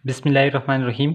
बिस्मिल्लाहिर्रहमानिर्रहीम।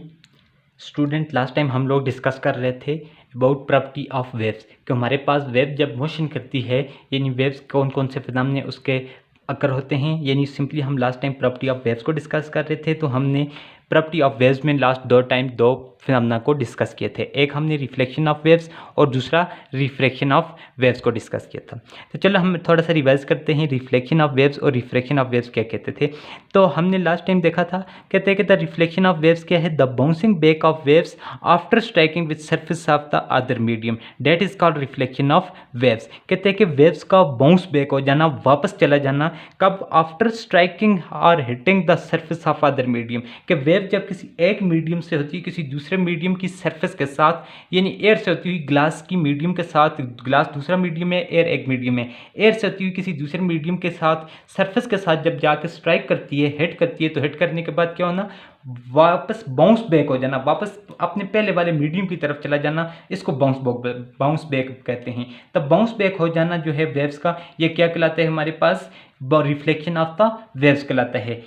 Student, last time हम लोग डिस्कस कर रहे थे अबाउट प्रॉपर्टी ऑफ वेव्स कि हमारे पास वेव जब मोशन करती है यानी वेव्स कौन कौन से फिनोमेना उसके अकर होते हैं। यानी सिंपली हम last time property of waves को डिस्कस कर रहे थे। तो हमने प्रॉपर्टी ऑफ वेव्स में लास्ट दो फिनोमेना को डिस्कस किए थे। एक हमने रिफ्लेक्शन ऑफ वेव्स और दूसरा रिफ्रैक्शन ऑफ वेव्स को डिस्कस किया था। तो चलो हम थोड़ा सा रिवाइज करते हैं रिफ्लेक्शन ऑफ वेव्स और रिफ्रैक्शन ऑफ वेव्स क्या कहते थे। तो हमने लास्ट टाइम देखा था, कहते हैं कि द रिफ्लेक्शन ऑफ वेव्स क्या है, the bouncing back of waves after striking with surface of the other medium, that is called reflection of waves. कहते हैं कि वेव्स का बाउंस बैक हो जाना, वापस चला जाना, कब, आफ्टर स्ट्राइकिंग और hitting the surface of other medium. कि वेव जब किसी एक मीडियम से होती है किसी दूसरे मीडियम की सरफेस के साथ, यानी एयर से होती हुई ग्लास की मीडियम के साथ, ग्लास दूसरा मीडियम है, एयर एक मीडियम है, एयर से होती हुई किसी दूसरे मीडियम के साथ सरफेस के साथ जब जाकर स्ट्राइक करती है, हिट करती है, तो हिट करने के बाद क्या होना, वापस बाउंस बैक हो जाना, वापस अपने पहले वाले मीडियम की तरफ चला जाना, इसको बाउंस बैक कहते हैं। तब बाउंस बैक हो जाना जो है वेव्स का, ये क्या कहलाता है, हमारे पास रिफ्लेक्शन ऑफ द वेव्स कहलाता है।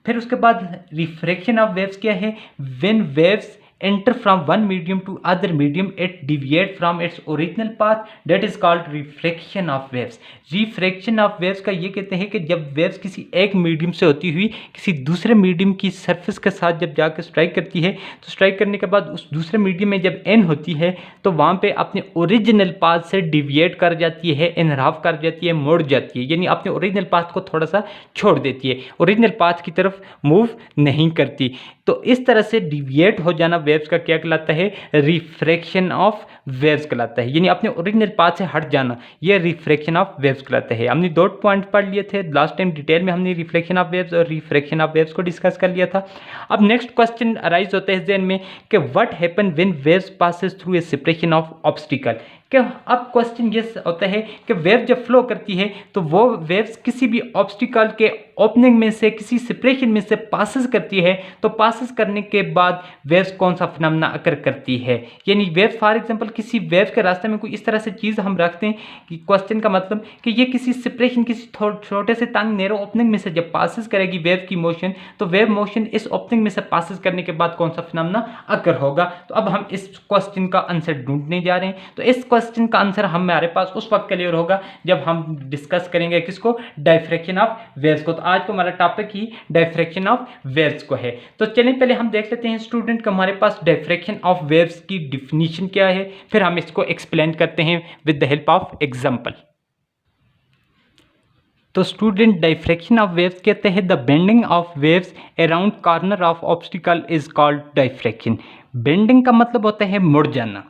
फिर उसके बाद रिफ्रैक्शन ऑफ वेव्स क्या है, when waves enter from one medium to other medium it deviate from its original path, that is called refraction of waves। refraction of waves का ये कहते हैं कि जब वेव्स किसी एक मीडियम से होती हुई किसी दूसरे मीडियम की सरफेस के साथ जब जाकर स्ट्राइक करती है, तो स्ट्राइक करने के बाद उस दूसरे मीडियम में जब एन होती है तो वहाँ पे अपने ओरिजिनल पाथ से डिविएट कर जाती है, इनहराफ कर जाती है, मुड़ जाती है, यानी अपने ओरिजिनल पाथ को थोड़ा सा छोड़ देती है, ओरिजिनल पाथ की तरफ मूव नहीं करती। तो इस तरह से डिविएट हो जाना वेव्स का क्या कहलाता है, रिफ्रैक्शन ऑफ वेव्स कहलाता है, यानी अपने ओरिजिनल पाथ से हट जाना, यह रिफ्रैक्शन ऑफ वेव्स कहलाता है। हमने दो पॉइंट पढ़ लिए थे लास्ट टाइम डिटेल में, हमने रिफ्लेक्शन ऑफ वेव्स और रिफ्रैक्शन ऑफ वेव्स को डिस्कस कर लिया था। अब नेक्स्ट क्वेश्चन अराइज होता है ज़हन में कि what happen when waves passes through a separation of obstacle. क्या अब क्वेश्चन ये होता है कि वेव जब फ्लो करती है तो वो वेव्स किसी भी ऑब्स्टिकल के ओपनिंग में से, किसी सेपरेशन में से पासेस करती है, तो पासेस करने के बाद वेव्स कौन सा फिनोमेना अकर करती है। यानी वेव फॉर एग्जांपल किसी वेव के रास्ते में कोई इस तरह से चीज़ हम रखते हैं कि क्वेश्चन का मतलब कि ये किसी सेपरेशन, किसी छोटे से तंग नैरो ओपनिंग में से जब पासेस करेगी वेव की मोशन, तो वेव मोशन इस ओपनिंग में से पासेस करने के बाद कौन सा फिनोमेना अकर होगा। तो अब हम इस क्वेश्चन का आंसर ढूंढने जा रहे हैं। तो इस क्वेश्चन का आंसर हमारे पास उस वक्त क्लियर होगा जब हम डिस्कस करेंगे किसको, डायफ्रैक्शन ऑफ वेव्स को। तो आज को हमारा topic he diffraction of waves को है। तो चलिए पहले हम देख लेते हैं स्टूडेंट का हमारे पास डायफ्रैक्शन ऑफ वेव्स की डिफिनीशन क्या है, फिर हम इसको एक्सप्लेन करते हैं with the help of example. तो स्टूडेंट, डायफ्रैक्शन ऑफ वेव्स कहते हैं the bending of waves around corner of obstacle is called diffraction. Bending का मतलब होता है मुड़ जाना,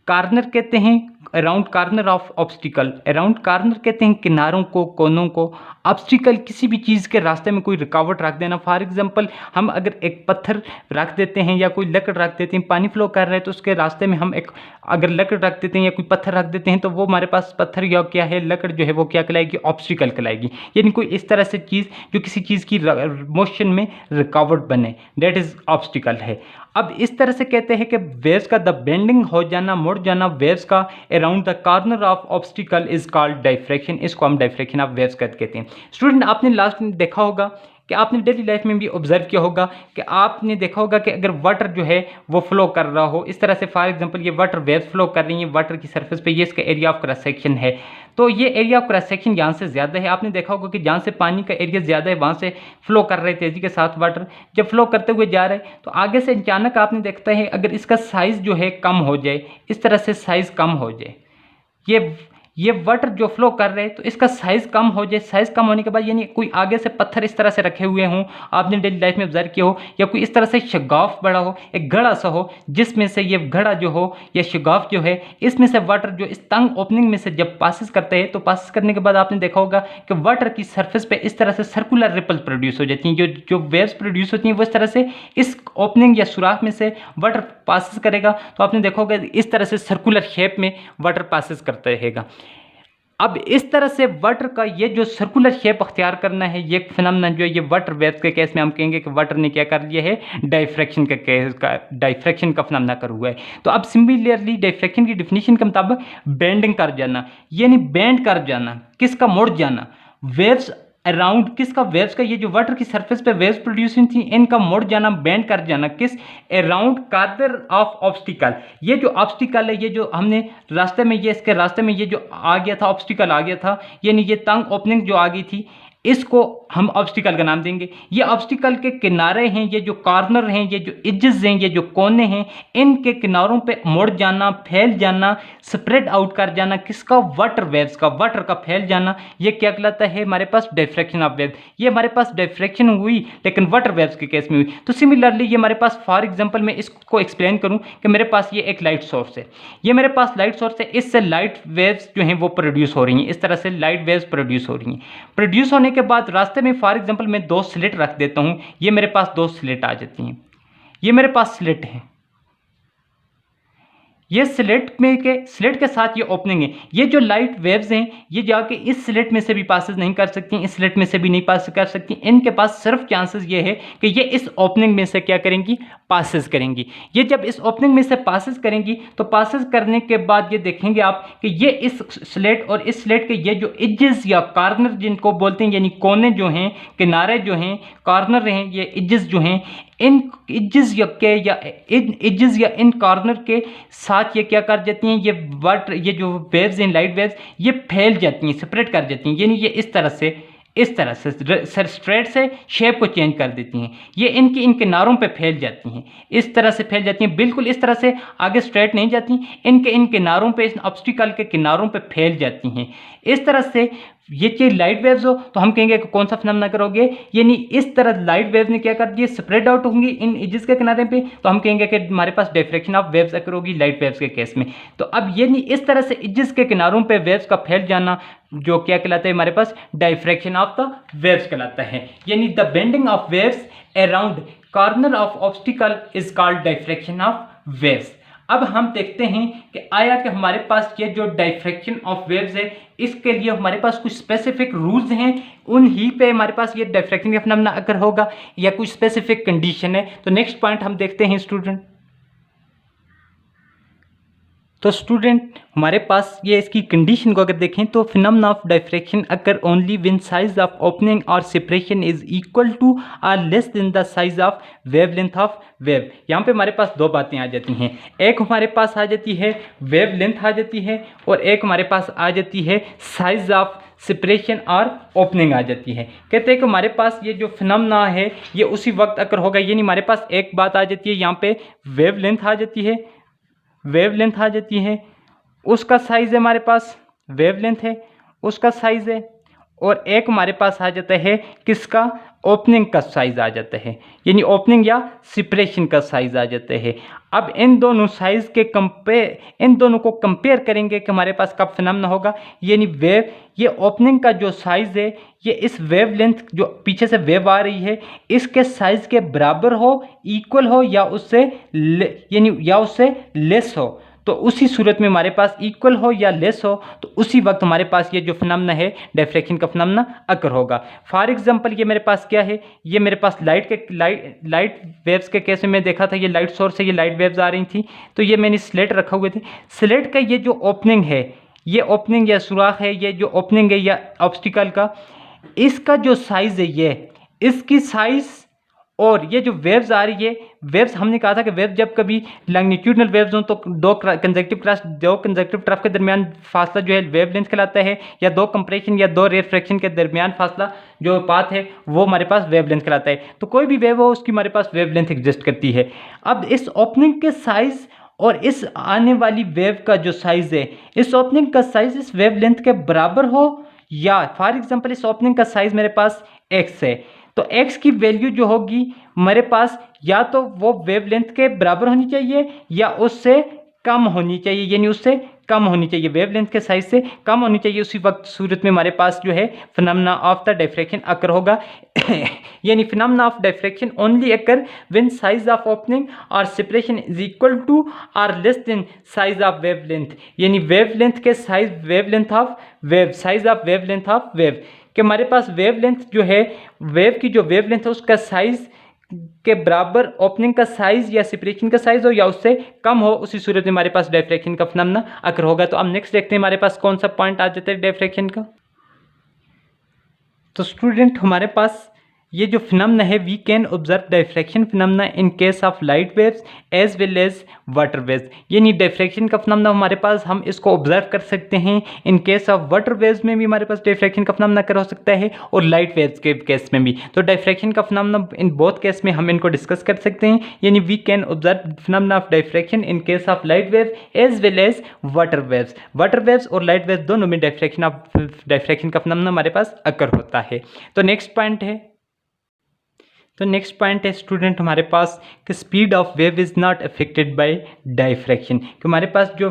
कॉर्नर कहते हैं around corner of obstacle, around corner कहते हैं किनारों को, कोनों को। ऑब्स्टिकल किसी भी चीज़ के रास्ते में कोई रुकावट रख देना, फॉर एग्जांपल हम अगर एक पत्थर रख देते हैं या कोई लकड़ रख देते हैं, पानी फ्लो कर रहा है तो उसके रास्ते में हम एक अगर लकड़ रख देते हैं या कोई पत्थर रख देते हैं, तो वो हमारे पास पत्थर या क्या है, लकड़ जो है वो क्या कहलाएगी, ऑब्स्टिकल कहलाएगी। यानी कोई इस तरह से चीज़ जो किसी चीज़ की मोशन में रुकावट बने, दैट इज ऑब्स्टिकल है। अब इस तरह से कहते हैं कि वेव्स का द बेंडिंग हो जाना, मुड़ जाना वेव्स का around the corner of obstacle is called diffraction. इसको हम डायफ्रैक्शन ऑफ वेव्स कहते हैं। स्टूडेंट, आपने लास्ट में देखा होगा कि आपने डेली लाइफ में भी ऑब्जर्व किया होगा कि आपने देखा होगा कि अगर वाटर जो है वो फ्लो कर रहा हो इस तरह से, फॉर एग्जांपल ये वाटर वेव्स फ्लो कर रही हैं वाटर की सरफेस पे, ये इसका एरिया ऑफ क्रॉस सेक्शन है। तो ये एरिया ऑफ क्रॉस सेक्शन यहाँ से ज़्यादा है। आपने देखा होगा कि जहाँ से पानी का एरिया ज़्यादा है वहाँ से फ्लो कर रहे तेज़ी के साथ वाटर, जब फ्लो करते हुए जा रहे हैं तो आगे से अचानक आपने देखता है अगर इसका साइज़ जो है कम हो जाए, इस तरह से साइज़ कम हो जाए, ये वाटर जो फ्लो कर रहे हैं तो इसका साइज़ कम हो जाए। साइज़ कम होने के बाद यानी कोई आगे से पत्थर इस तरह से रखे हुए हों, आपने डेली लाइफ में ऑब्जर्व किया हो, या कोई इस तरह से शगाफ बड़ा हो, एक घड़ा सा हो, जिसमें से ये घड़ा जो हो या शगाफ जो है, इसमें से वाटर जो इस तंग ओपनिंग में से जब पासिस करते हैं तो पासिस करने के बाद आपने देखा होगा कि वाटर की सरफेस पे इस तरह से सर्कुलर रिपल प्रोड्यूस हो जाती हैं। जो वेव्स प्रोड्यूस होती हैं वो इस तरह से इस ओपनिंग या सुराख में से वाटर पासिस करेगा, तो आपने देखा होगा इस तरह से सर्कुलर शेप में वाटर पासिस करता रहेगा। अब इस तरह से वाटर का ये जो सर्कुलर शेप अख्तियार करना है, ये फिनोमेना जो है ये वाटर वेव्स के केस में हम कहेंगे कि वाटर ने क्या कर लिया है, डायफ्रैक्शन का केस का, डायफ्रैक्शन का फिनोमेना कर हुआ है। तो अब सिमिलरली डायफ्रैक्शन की डिफिनीशन के मुताबिक बेंडिंग कर जाना, यानी बेंड कर जाना, किसका, मुड़ जाना, वेव्स अराउंड किसका, वेव्स का, ये जो वाटर की सरफेस पे वेव्स प्रोड्यूस हुई थी, इनका मुड़ जाना, बेंड कर जाना, किस, अराउंड कॉर्नर ऑफ ऑब्स्टिकल। ये जो ऑब्स्टिकल है, ये जो हमने रास्ते में, ये इसके रास्ते में ये जो आ गया था, ऑब्स्टिकल आ गया था, यानी ये तंग ओपनिंग जो आ गई थी, इसको हम ऑब्स्टिकल का नाम देंगे। ये ऑब्स्टिकल के किनारे हैं, ये जो कॉर्नर हैं, ये जो एजेस हैं, ये जो कोने हैं, इनके किनारों पे मुड़ जाना, फैल जाना, स्प्रेड आउट कर जाना, किसका, वाटर वेव्स का, वाटर का फैल जाना, ये क्या कहलाता है हमारे पास, डिफ्रैक्शन ऑफ वेव। ये हमारे पास डिफ्रैक्शन हुई लेकिन वाटर वेव्स के केस में हुई। तो सिमिलरली ये हमारे पास, फॉर एग्जांपल मैं इसको एक्सप्लेन करूं कि मेरे पास ये एक लाइट सोर्स है, ये मेरे पास लाइट सोर्स है, इससे लाइट वेव्स जो हैं वो प्रोड्यूस हो रही हैं, इस तरह से लाइट वेव्स प्रोड्यूस हो रही हैं। प्रोड्यूस होने के बाद रास्ते में फॉर एग्जांपल मैं 2 स्लिट रख देता हूं, ये मेरे पास 2 स्लिट आ जाती हैं, ये मेरे पास स्लिट है, ये स्लिट के साथ ये ओपनिंग है। ये जो लाइट वेव्स हैं ये जाके इस स्लिट में से भी पासेस नहीं कर सकती, इस स्लिट में से भी नहीं पास कर सकती, इनके पास सिर्फ चांसेस ये है कि ये इस ओपनिंग में से क्या करेंगी, पासेस करेंगी। ये जब इस ओपनिंग में से पासेस करेंगी तो पासेस करने के बाद ये देखेंगे आप कि ये इस स्लिट और इस स्लिट के ये जो एजेस या कॉर्नर जिनको बोलते हैं, यानी कोने जो हैं, किनारे जो हैं, कॉर्नर हैं, ये एजेस जो हैं, इन एजेस या इन कॉर्नर के साथ ये क्या कर जाती हैं, ये जो वेव्स हैं, लाइट वेव्स, ये फैल जाती हैं, स्प्रेड कर जाती हैं, यानी ये इस तरह से स्ट्रेट से शेप को चेंज कर देती हैं। ये इन किनारों पे फैल जाती हैं, इस तरह से फैल जाती हैं, बिल्कुल इस तरह से आगे स्ट्रेट नहीं जाती, इन किनारों पे, इस ऑब्स्टिकल के किनारों पे फैल जाती हैं। इस तरह से ये चीज लाइट वेव्स हो तो हम कहेंगे कौन सा फिनोमेना करोगे, यानी इस तरह लाइट वेव्स ने क्या कर दिया, स्प्रेड आउट होंगी इन एजेस के किनारे पे, तो हम कहेंगे कि हमारे पास डिफ्रैक्शन ऑफ वेव्स अकर होगी लाइट वेव्स के केस में। तो अब यानी इस तरह से एजेस के किनारों पे वेव्स का फैल जाना जो क्या कहलाता है, हमारे पास डिफ्रैक्शन ऑफ द वेव्स कहलाता है, यानी the bending of waves around corner of obstacle is called diffraction of waves. अब हम देखते हैं कि आया कि हमारे पास ये जो डिफ्रैक्शन ऑफ वेव्स है, इसके लिए हमारे पास कुछ स्पेसिफिक रूल्स हैं, उन ही पे हमारे पास ये डिफ्रैक्शन का फिनोमेना अगर होगा या कुछ स्पेसिफिक कंडीशन है। तो नेक्स्ट पॉइंट हम देखते हैं स्टूडेंट। तो स्टूडेंट हमारे पास ये इसकी कंडीशन को अगर देखें तो phenomena of diffraction occur only when size of opening और सेपरेशन इज इक्वल टू और less than the size of wavelength of wave. यहाँ पे हमारे पास 2 बातें आ जाती हैं, एक हमारे पास आ जाती है वेवलेंथ आ जाती है, और एक हमारे पास आ जाती है साइज ऑफ सेपरेशन और ओपनिंग आ जाती है। कहते हैं कि हमारे पास ये जो फिनोमेना है ये उसी वक्त अकर होगा, यानी हमारे पास एक बात आ जाती है, यहाँ पे वेवलेंथ आ जाती है, वेवलेंथ आ जाती है, उसका साइज है हमारे पास, वेवलेंथ है उसका साइज है, और एक हमारे पास आ जाता है किसका, ओपनिंग का साइज आ जाता है, यानी ओपनिंग या सेपरेशन का साइज आ जाता है। अब इन दोनों साइज के इन दोनों को कंपेयर करेंगे कि हमारे पास कब फिनोमेना होगा, यानी वेव, ये ओपनिंग का जो साइज है ये इस वेवलेंथ जो पीछे से वेव आ रही है इसके साइज के बराबर हो, इक्वल हो, या उससे यानी या उससे लेस हो। तो उसी सूरत में हमारे पास इक्वल हो या लेस हो तो उसी वक्त हमारे पास ये जो फिनोमेना है डिफ्रैक्शन का फिनोमेना अकर होगा। फॉर एग्जांपल ये मेरे पास क्या है, ये मेरे पास लाइट वेव्स के केस में देखा था, ये लाइट सोर्स है, ये लाइट वेव्स आ रही थी, तो ये मैंने स्लेट रखा हुए थे, स्लेट का ये जो ओपनिंग है, ये ओपनिंग या सुराख है, ये जो ओपनिंग है या ऑब्स्टिकल का, इसका जो साइज है ये, इसकी साइज और ये जो वेव्स आ रही है, वेव्स हमने कहा था कि वेव जब कभी लॉन्गिट्यूडनल वेव्स हों तो दो कंजक्टिव ट्रफ के दरमियान फासला जो है वेवलेंथ कहलाता है, या 2 कंप्रेशन या 2 रेफ्रैक्शन के दरमियान फासला जो पाथ है वो हमारे पास वेवलेंथ कहलाता है। तो कोई भी वेव हो उसकी हमारे पास वेवलेंथ एग्जिस्ट करती है। अब इस ओपनिंग के साइज और इस आने वाली वेव का जो साइज है, इस ओपनिंग का साइज इस वेवलेंथ के बराबर हो, या फॉर एग्जांपल इस ओपनिंग का साइज मेरे पास x है, तो x की वैल्यू जो होगी मेरे पास या तो वो वेवलेंथ के बराबर होनी चाहिए या उससे कम होनी चाहिए, यानी उससे कम होनी चाहिए, वेवलेंथ के साइज से कम होनी चाहिए। उसी वक्त सूरत में हमारे पास जो है फिनोमेना ऑफ द डिफ्रैक्शन अकर होगा यानी phenomena of diffraction only occur when size of opening और सेपरेशन इज इक्वल टू और less than size of wavelength, यानी वेवलेंथ के size, wavelength of wave, size of wavelength of wave, कि हमारे पास wavelength जो है, वेव की जो वेवलेंथ है उसका साइज के बराबर ओपनिंग का साइज या सेपरेशन का साइज हो या उससे कम हो, उसी सूरत में हमारे पास डिफ्रैक्शन का फिनोमेना अकर होगा। तो अब नेक्स्ट देखते हैं हमारे पास कौन सा पॉइंट आ जाता है डिफ्रैक्शन का। तो स्टूडेंट हमारे पास ये जो फिनोमेना है, we can observe diffraction phenomena in case of light waves as well as water waves. यानी डायफ्रैक्शन का फिनोमेना हमारे पास, हम इसको ऑब्जर्व कर सकते हैं। In case of water waves में भी हमारे पास डायफ्रैक्शन का फिनोमेना कर हो सकता है, और लाइट वेव्स के केस में भी। तो डायफ्रैक्शन का फिनोमेना इन बोथ केस में हम इनको डिस्कस कर सकते हैं। यानी we can observe phenomena of diffraction in case of light wave as well as water waves. Water waves और लाइट वेव्स दोनों में डायफ्रैक्शन का फिनोमेना हमारे पास अकर होता है। तो नेक्स्ट पॉइंट है स्टूडेंट हमारे पास कि speed of wave is not affected by diffraction. कि हमारे पास जो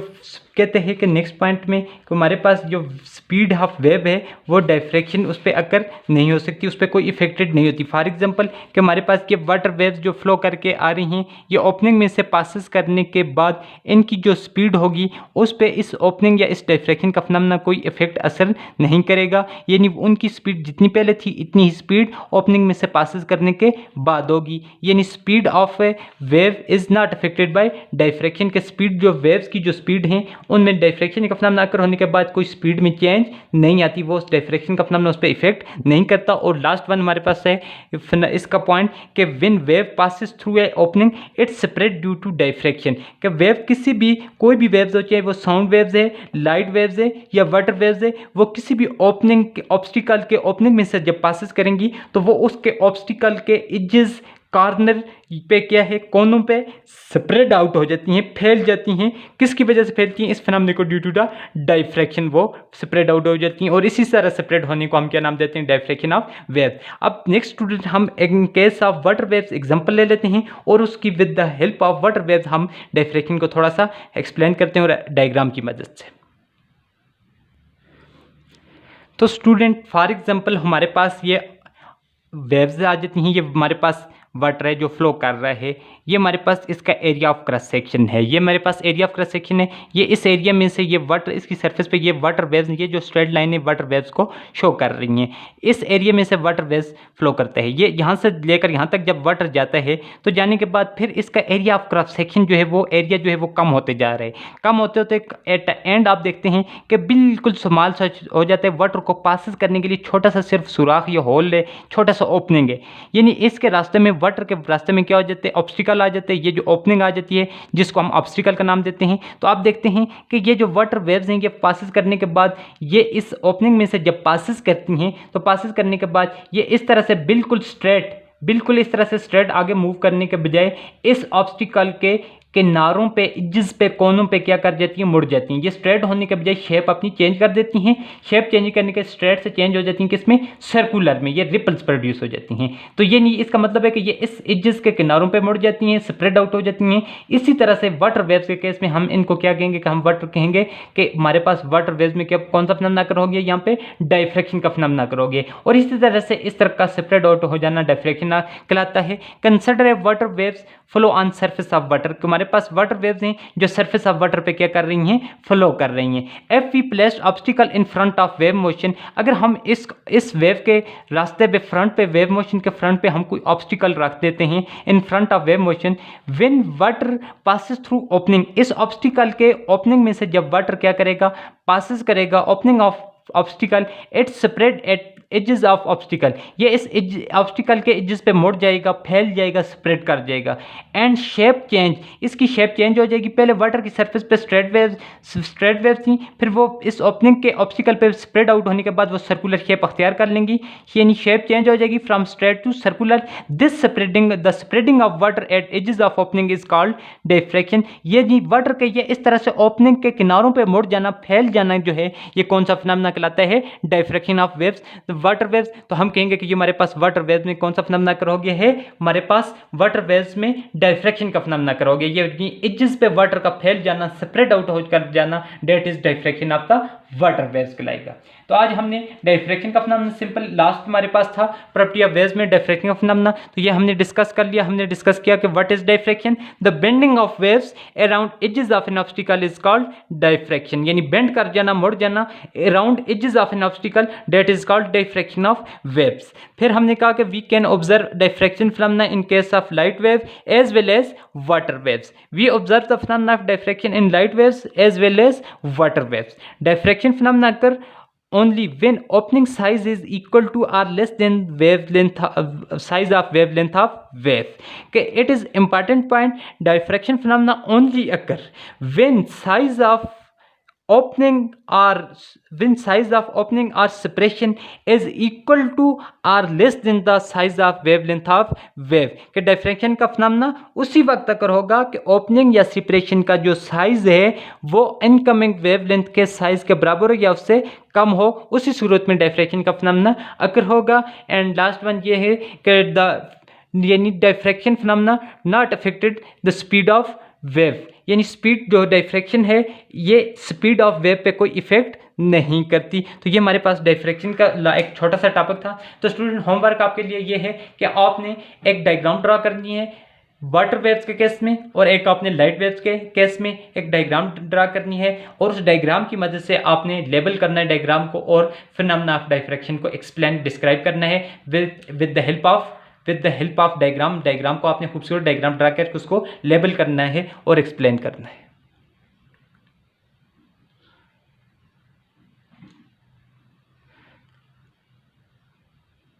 कहते हैं कि नेक्स्ट पॉइंट में कि हमारे पास जो स्पीड ऑफ वेव है वो डायफ्रैक्शन उस पर अकर नहीं हो सकती, उस पर कोई इफेक्टेड नहीं होती। फॉर एग्जांपल कि हमारे पास ये वाटर वेव्स जो फ्लो करके आ रही हैं, ये ओपनिंग में से पासिस करने के बाद इनकी जो स्पीड होगी उस पर इस ओपनिंग या इस डायफ्रैक्शन का फिनोमेना कोई इफेक्ट असर नहीं करेगा। यानी उनकी स्पीड जितनी पहले थी इतनी ही स्पीड ओपनिंग में से पासिस करने के बाद होगी। यानी speed of wave is not affected by diffraction. के स्पीड जो वेव्स की जो स्पीड है उनमें डायफ्रैक्शन का फिनोमेना अकर होने के बाद कोई स्पीड में चेंज नहीं आती, वो उस डायफ्रैक्शन का फिनोमेना उस पर इफेक्ट नहीं करता। और लास्ट वन हमारे पास है इसका पॉइंट कि when wave passes through a opening it spread due to diffraction. कि वेव किसी भी कोई भी वेव्स हो, चाहे वो साउंड वेव्स है, लाइट वेव्स है या वाटर वेव्स है, वो किसी भी ओपनिंग के ऑब्स्टिकल के ओपनिंग में से जब पासिस करेंगी तो वो उसके ऑब्स्टिकल के एजेस कॉर्नर पे क्या है, कोनों पे स्प्रेड आउट हो जाती हैं, फैल जाती हैं। किसकी वजह से फैलती हैं? इस फिनोमेना को ड्यू टू द डायफ्रैक्शन वो स्प्रेड आउट हो जाती हैं, और इसी तरह स्प्रेड होने को हम क्या नाम देते हैं? Diffraction of wave. अब नेक्स्ट स्टूडेंट हम इन case of water waves example ले लेते हैं, और उसकी with the help of water waves हम डायफ्रैक्शन को थोड़ा सा एक्सप्लेन करते हैं और डायग्राम की मदद से। तो स्टूडेंट फॉर एग्जांपल हमारे पास ये वेव्स आ जाती हैं, ये हमारे पास वाटर है जो फ्लो कर रहा है, ये हमारे पास इसका एरिया ऑफ क्रॉस सेक्शन है, ये हमारे पास एरिया ऑफ क्रॉस सेक्शन है। ये इस एरिया में से ये वाटर, इसकी सरफेस पे ये वाटर वेव्स, ये जो स्ट्रेट लाइन है वाटर वेव्स को शो कर रही हैं। इस एरिया में से वाटर वेव्स फ्लो करता है। ये यहाँ से लेकर यहाँ तक जब वाटर जाता है तो जाने के बाद फिर इसका एरिया ऑफ क्रॉस सेक्शन जो है वो एरिया जो है वो कम होते जा रहा है। कम होते होते एट एंड आप देखते हैं कि बिल्कुल स्मॉल सा हो जाता है। वाटर को पासिस करने के लिए छोटा सा सिर्फ सुराख या होल है, छोटा सा ओपनिंग है। यानी इसके रास्ते में, वाटर के रास्ते में क्या हो जाते हैं? ऑब्स्टिकल आ जाते हैं। ये जो ओपनिंग आ जाती है जिसको हम ऑब्स्टिकल का नाम देते हैं। तो आप देखते हैं कि ये जो वाटर वेव्स हैं ये पासिस करने के बाद ये इस ओपनिंग में से जब पासिस करती हैं तो पासिस करने के बाद ये इस तरह से बिल्कुल इस तरह से स्ट्रेट आगे मूव करने के बजाय इस ऑब्स्टिकल के किनारों पे, एजेस पे, कोनों पे क्या कर जाती हैं? मुड़ जाती हैं। ये स्ट्रेट होने के बजाय शेप अपनी चेंज कर देती हैं। शेप चेंज करने के स्ट्रेट से चेंज हो जाती हैं किसमें? सर्कुलर में। ये रिपल्स प्रोड्यूस हो जाती हैं। तो ये नहीं, इसका मतलब है कि ये इस एजेस के किनारों पे मुड़ जाती हैं, स्प्रेड आउट हो जाती हैं। इसी तरह से वाटर वेव्स के केस में हम इनको क्या कहेंगे कि हम वाटर कहेंगे कि हमारे पास वाटर वेव्स में क्या, कौन सा फिनोमेना अकर हो गया? यहाँ पे डायफ्रैक्शन का फिनोमेना अकर हो गया। और इसी तरह से इस तरह का स्प्रेड आउट हो जाना डायफ्रैक्शन कहलाता है। Consider a water waves flow on surface of water. हमारे पास वाटर वेव्स हैं जो सरफेस ऑफ वाटर पे क्या कर रही हैं? फ्लो कर रही हैं। If we placed obstacle in front of wave motion, अगर हम इस वेव के रास्ते पे, फ्रंट पे, वेव मोशन के फ्रंट पे हम कोई ऑब्स्टिकल रख देते हैं in front of wave motion, when water passes through opening, इस ऑब्स्टिकल के ओपनिंग में से जब वाटर क्या करेगा? पासिस करेगा opening of obstacle, it spread at edges of obstacle, ये इस ऑब्स्टिकल के एजेस पे मुड़ जाएगा, फैल जाएगा, स्प्रेड कर जाएगा। एंड शेप चेंज, इसकी शेप चेंज हो जाएगी। पहले वाटर की सरफेस पे स्ट्रेट वेव्स थी, फिर वो इस ओपनिंग के ऑब्स्टिकल पे स्प्रेड आउट होने के बाद वो सर्कुलर शेप अख्तियार कर लेंगी। यानी शेप चेंज हो जाएगी from straight to circular. This spreading of water at edges of opening is called diffraction. ये जी वाटर के ये इस तरह से ओपनिंग के किनारों पे मुड़ जाना, फैल जाना जो है, ये कौन सा फिनोमेना कहलाता है? Diffraction of waves. Water waves, तो हम कहेंगे कि ये हमारे पास वाटर वेव्स में कौन सा फिनोमेना अकर हो गया है? हमारे पास वाटर वेव्स में डायफ्रैक्शन का फिनोमेना अकर हो गया। ये एजेस पे वाटर का फैल जाना, स्प्रेड आउट हो कर जाना, that is diffraction of the water waves कहलाएगा। तो आज हमने डायफ्रैक्शन का फिनोमेना, सिंपल लास्ट हमारे पास था प्रॉपर्टी ऑफ वेव्स में डायफ्रैक्शन का फिनोमेना, तो ये हमने डिस्कस कर लिया। हमने डिस्कस किया कि what is diffraction? The bending of waves around edges of an obstacle is called diffraction. यानी बेंड कर जाना, मुड़ जाना around edges of an obstacle, that is called diffraction of waves. फिर हमने कहा कि we can observe diffraction phenomena in case of light wave as well as water waves. We observe the phenomena of diffraction in light waves as well as water waves. Diffraction phenomena occur only when opening size is equal to or less than wavelength size of wavelength of wave. Okay, it is important point. Diffraction phenomena only occur when size of opening or separation is equal to or less than the size of wavelength of wave. कि diffraction का phenomena उसी वक्त अगर होगा कि opening या separation का जो साइज है वो इनकमिंग वेवलेंथ के साइज के बराबर हो या उससे कम हो, उसी सूरत में डिफ्रैक्शन का फिनोमेना अगर होगा. एंड लास्ट वन ये है कि यानी diffraction phenomena not affected the speed of wave, यानी स्पीड जो डिफ्रैक्शन है ये स्पीड ऑफ वेव पे कोई इफेक्ट नहीं करती. तो ये हमारे पास डिफ्रैक्शन का एक छोटा सा टॉपिक था. तो स्टूडेंट होमवर्क आपके लिए ये है कि आपने एक डायग्राम ड्रा करनी है वाटर वेव्स के केस में और एक आपने लाइट वेव्स के केस में एक डायग्राम ड्रा करनी है और उस डायग्राम की मदद से आपने लेबल करना है डायग्राम को और फिनोमेना ऑफ डिफ्रैक्शन को एक्सप्लेन डिस्क्राइब करना है with the help of diagram को आपने खूबसूरत डायग्राम ड्रा करके उसको लेबल करना है और एक्सप्लेन करना है.